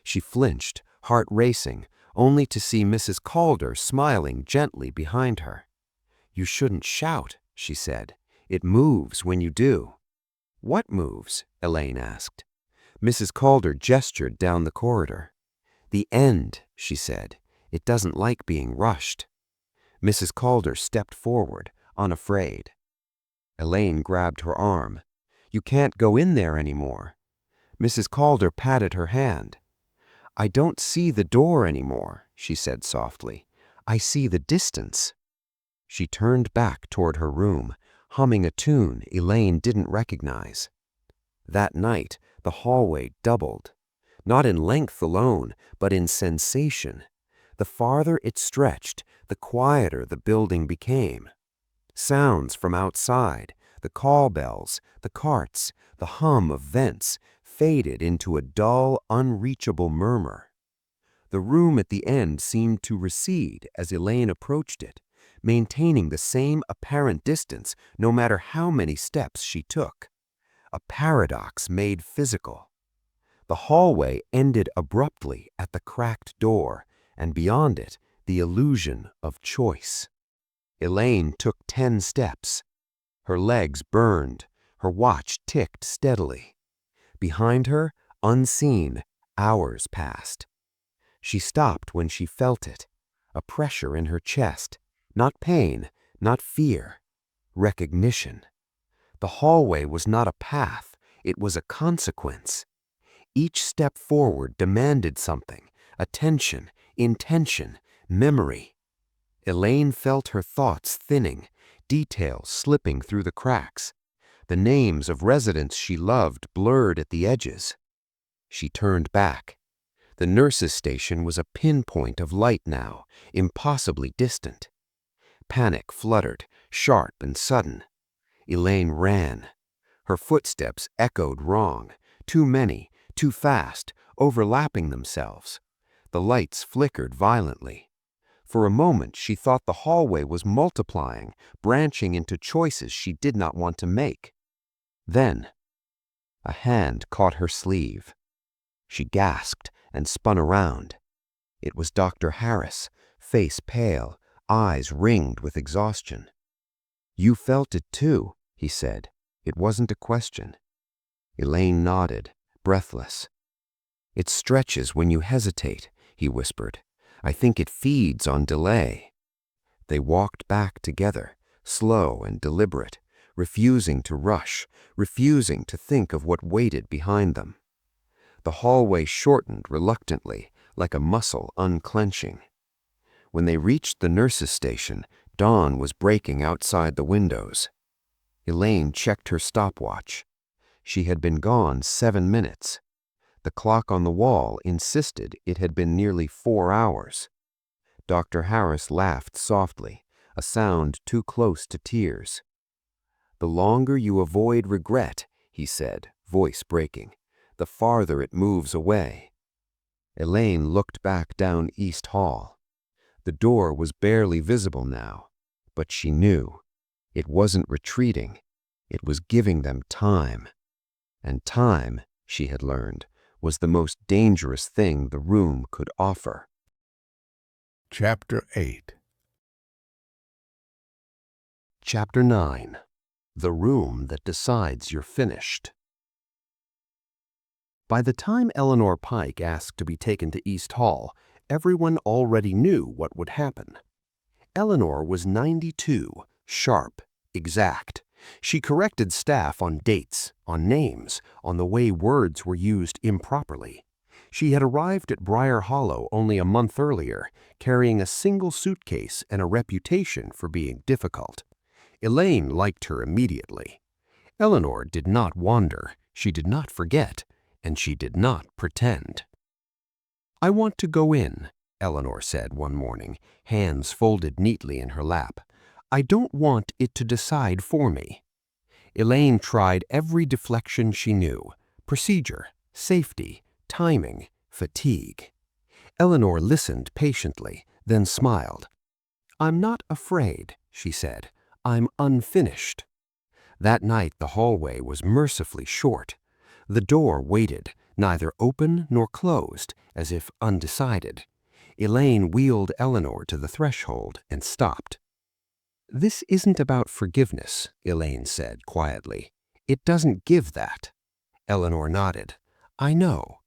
She flinched, heart racing, only to see Mrs. Calder smiling gently behind her. "You shouldn't shout," she said. "It moves when you do." "What moves?" Elaine asked. Mrs. Calder gestured down the corridor. "The end," she said. "It doesn't like being rushed." Mrs. Calder stepped forward, unafraid. Elaine grabbed her arm. "You can't go in there anymore." Mrs. Calder patted her hand. "I don't see the door anymore," she said softly. "I see the distance." She turned back toward her room, humming a tune Elaine didn't recognize. That night, the hallway doubled. Not in length alone, but in sensation. The farther it stretched, the quieter the building became. Sounds from outside, the call bells, the carts, the hum of vents, faded into a dull, unreachable murmur. The room at the end seemed to recede as Elaine approached it, maintaining the same apparent distance no matter how many steps she took. A paradox made physical. The hallway ended abruptly at the cracked door, and beyond it, the illusion of choice. Elaine took 10 steps. Her legs burned, her watch ticked steadily. Behind her, unseen, hours passed. She stopped when she felt it, a pressure in her chest, not pain, not fear, recognition. The hallway was not a path, it was a consequence. Each step forward demanded something, attention, intention, memory. Elaine felt her thoughts thinning, details slipping through the cracks. The names of residents she loved blurred at the edges. She turned back. The nurse's station was a pinpoint of light now, impossibly distant. Panic fluttered, sharp and sudden. Elaine ran. Her footsteps echoed wrong, too many, too fast, overlapping themselves. The lights flickered violently. For a moment she thought the hallway was multiplying, branching into choices she did not want to make. Then, a hand caught her sleeve. She gasped and spun around. It was Dr. Harris, face pale, eyes ringed with exhaustion. "You felt it too," he said. It wasn't a question. Elaine nodded, breathless. "It stretches when you hesitate," he whispered. "I think it feeds on delay." They walked back together, slow and deliberate, refusing to rush, refusing to think of what waited behind them. The hallway shortened reluctantly, like a muscle unclenching. When they reached the nurse's station, dawn was breaking outside the windows. Elaine checked her stopwatch. She had been gone 7 minutes. The clock on the wall insisted it had been nearly 4 hours. Dr. Harris laughed softly, a sound too close to tears. "The longer you avoid regret," he said, voice breaking, "the farther it moves away." Elaine looked back down East Hall. The door was barely visible now, but she knew. It wasn't retreating. It was giving them time. And time, she had learned, was the most dangerous thing the room could offer. Chapter 8. Chapter 9. The Room That Decides You're Finished. By the time Eleanor Pike asked to be taken to East Hall, everyone already knew what would happen. Eleanor was 92, sharp, exact. She corrected staff on dates, on names, on the way words were used improperly. She had arrived at Briar Hollow only a month earlier, carrying a single suitcase and a reputation for being difficult. Elaine liked her immediately. Eleanor did not wander, she did not forget, and she did not pretend. "I want to go in," Eleanor said one morning, hands folded neatly in her lap. "I don't want it to decide for me." Elaine tried every deflection she knew: procedure, safety, timing, fatigue. Eleanor listened patiently, then smiled. "I'm not afraid," she said. "I'm unfinished." That night the hallway was mercifully short. The door waited, neither open nor closed, as if undecided. Elaine wheeled Eleanor to the threshold and stopped. "This isn't about forgiveness," Elaine said quietly. "It doesn't give that." Eleanor nodded. "I know.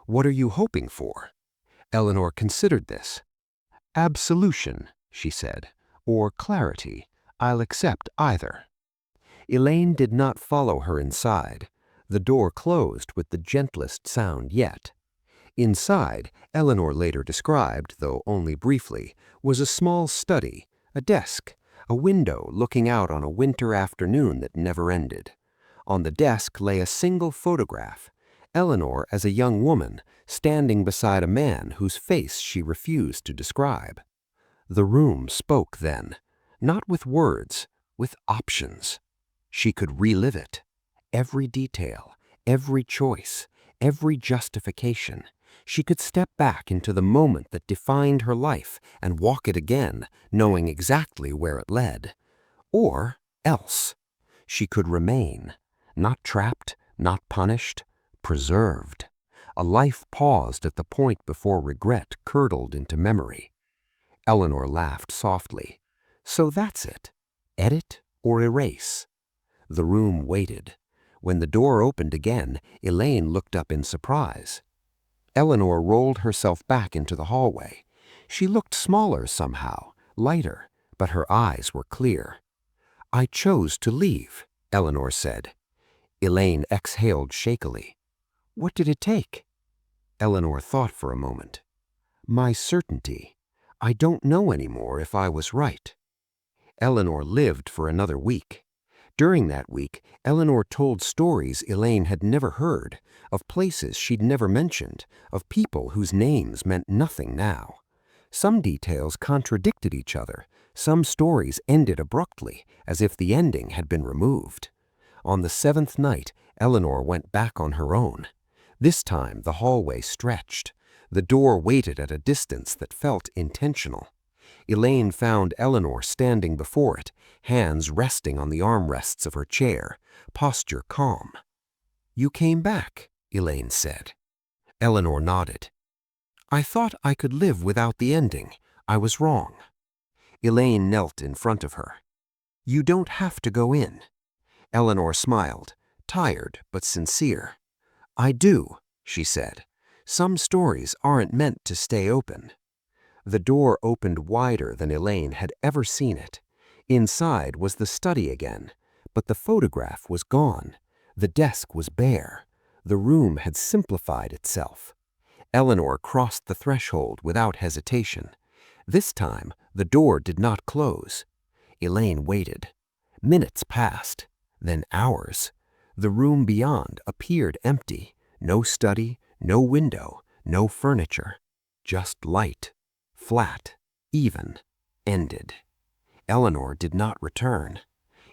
What are you hoping for?" Eleanor considered this. "Absolution," she said, "or clarity. I'll accept either." Elaine did not follow her inside. The door closed with the gentlest sound yet. Inside, Eleanor later described, though only briefly, was a small study, a desk, a window looking out on a winter afternoon that never ended. On the desk lay a single photograph, Eleanor as a young woman, standing beside a man whose face she refused to describe. The room spoke then, not with words, with options. She could relive it. Every detail, every choice, every justification. She could step back into the moment that defined her life and walk it again, knowing exactly where it led. Or else. She could remain, not trapped, not punished, preserved. A life paused at the point before regret curdled into memory. Eleanor laughed softly. So that's it. Edit or erase? The room waited. When the door opened again, Elaine looked up in surprise. Eleanor rolled herself back into the hallway. She looked smaller somehow, lighter, but her eyes were clear. I chose to leave, Eleanor said. Elaine exhaled shakily. What did it take? Eleanor thought for a moment. My certainty. I don't know anymore if I was right. Eleanor lived for another week. During that week, Eleanor told stories Elaine had never heard, of places she'd never mentioned, of people whose names meant nothing now. Some details contradicted each other. Some stories ended abruptly, as if the ending had been removed. On the 7th night, Eleanor went back on her own. This time the hallway stretched. The door waited at a distance that felt intentional. Elaine found Eleanor standing before it, hands resting on the armrests of her chair, posture calm. You came back, Elaine said. Eleanor nodded. I thought I could live without the ending. I was wrong. Elaine knelt in front of her. You don't have to go in. Eleanor smiled, tired but sincere. I do, she said. Some stories aren't meant to stay open. The door opened wider than Elaine had ever seen it. Inside was the study again, but the photograph was gone. The desk was bare. The room had simplified itself. Eleanor crossed the threshold without hesitation. This time, the door did not close. Elaine waited. Minutes passed, then hours. The room beyond appeared empty. No study, no window, no furniture. Just light. Flat, even, ended. Eleanor did not return.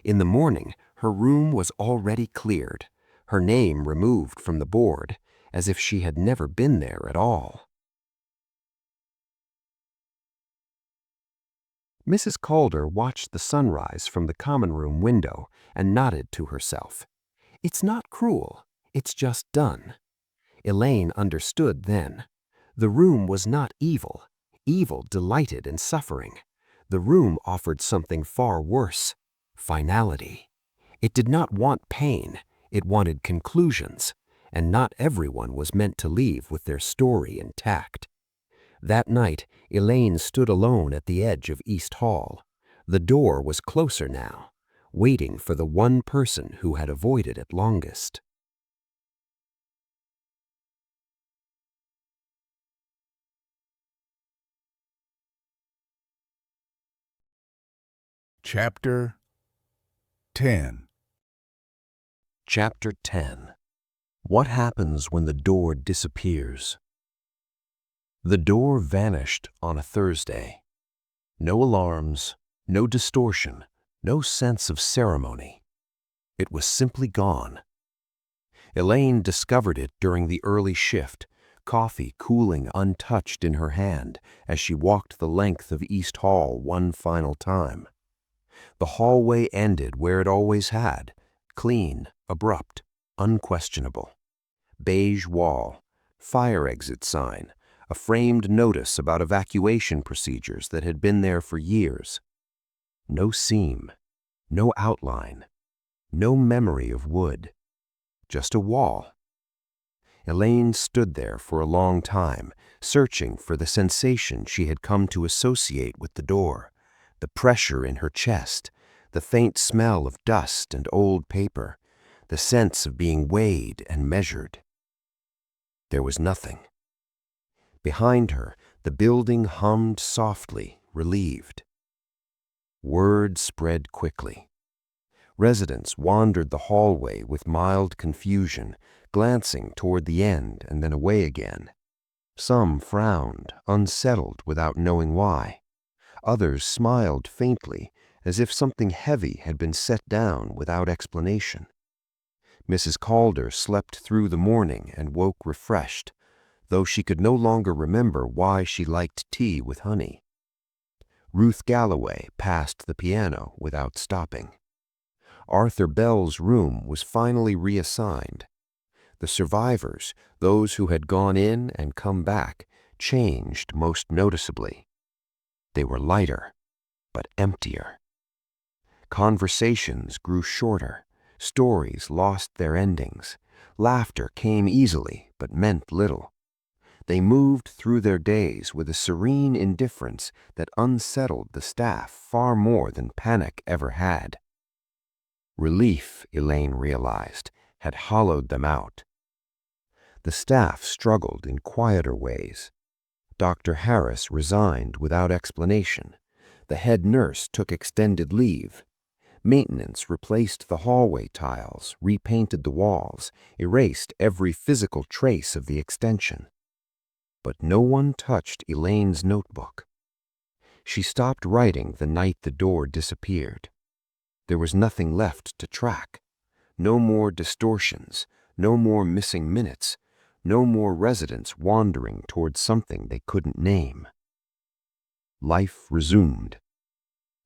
In the morning, her room was already cleared, her name removed from the board, as if she had never been there at all. Mrs. Calder watched the sunrise from the common room window and nodded to herself. It's not cruel, it's just done. Elaine understood then. The room was not evil. Evil delighted in suffering. The room offered something far worse, finality. It did not want pain, it wanted conclusions, and not everyone was meant to leave with their story intact. That night, Elaine stood alone at the edge of East Hall. The door was closer now, waiting for the one person who had avoided it longest. Chapter 10. Chapter 10. What happens when the door disappears? The door vanished on a Thursday. No alarms, no distortion, no sense of ceremony. It was simply gone. Elaine discovered it during the early shift, coffee cooling untouched in her hand as she walked the length of East Hall one final time. The hallway ended where it always had, clean, abrupt, unquestionable. Beige wall, fire exit sign, a framed notice about evacuation procedures that had been there for years. No seam, no outline, no memory of wood, just a wall. Elaine stood there for a long time, searching for the sensation she had come to associate with the door, the pressure in her chest, the faint smell of dust and old paper, the sense of being weighed and measured. There was nothing. Behind her, the building hummed softly, relieved. Word spread quickly. Residents wandered the hallway with mild confusion, glancing toward the end and then away again. Some frowned, unsettled without knowing why. Others smiled faintly, as if something heavy had been set down without explanation. Mrs. Calder slept through the morning and woke refreshed, though she could no longer remember why she liked tea with honey. Ruth Galloway passed the piano without stopping. Arthur Bell's room was finally reassigned. The survivors, those who had gone in and come back, changed most noticeably. They were lighter, but emptier. Conversations grew shorter, stories lost their endings, laughter came easily but meant little. They moved through their days with a serene indifference that unsettled the staff far more than panic ever had. Relief, Elaine realized, had hollowed them out. The staff struggled in quieter ways. Dr. Harris resigned without explanation. The head nurse took extended leave. Maintenance replaced the hallway tiles, repainted the walls, erased every physical trace of the extension. But no one touched Elaine's notebook. She stopped writing the night the door disappeared. There was nothing left to track. No more distortions, no more missing minutes, no more residents wandering towards something they couldn't name. Life resumed.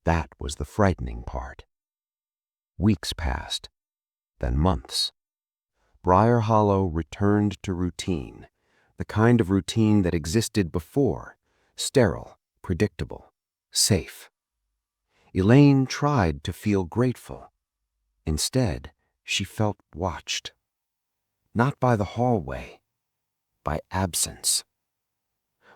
That was the frightening part. Weeks passed, then months. Briar Hollow returned to routine, the kind of routine that existed before, sterile, predictable, safe. Elaine tried to feel grateful. Instead, she felt watched. Not by the hallway, by absence.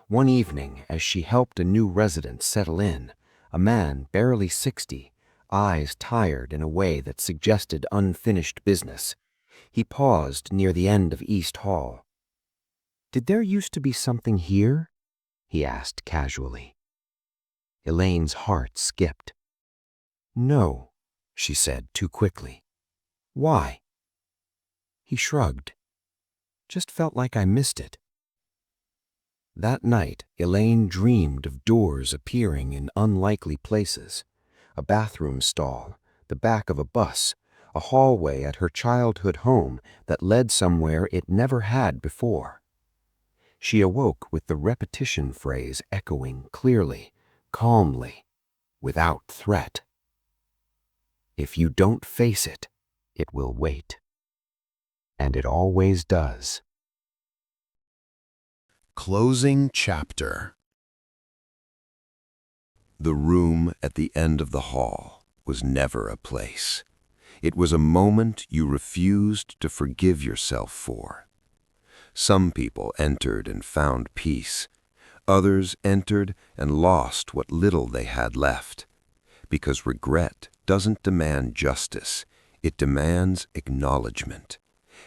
One evening, as she helped a new resident settle in, a man barely 60, eyes tired in a way that suggested unfinished business, he paused near the end of East Hall. "Did there used to be something here?" he asked casually. Elaine's heart skipped. "No," she said too quickly. "Why?" He shrugged. "Just felt like I missed it." That night, Elaine dreamed of doors appearing in unlikely places. A bathroom stall, the back of a bus, a hallway at her childhood home that led somewhere it never had before. She awoke with the repetition phrase echoing clearly, calmly, without threat. If you don't face it, it will wait. And it always does. Closing chapter. The room at the end of the hall was never a place. It was a moment you refused to forgive yourself for. Some people entered and found peace. Others entered and lost what little they had left. Because regret doesn't demand justice, it demands acknowledgement.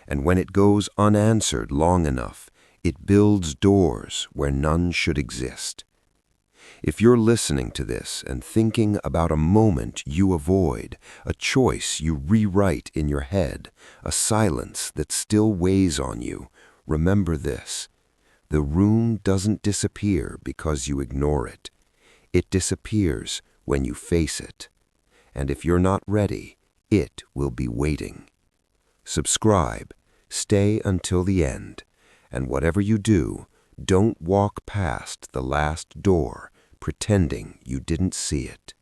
And when it goes unanswered long enough, it builds doors where none should exist. If you're listening to this and thinking about a moment you avoid, a choice you rewrite in your head, a silence that still weighs on you, remember this. The room doesn't disappear because you ignore it. It disappears when you face it. And if you're not ready, it will be waiting. Subscribe, stay until the end, and whatever you do, don't walk past the last door pretending you didn't see it.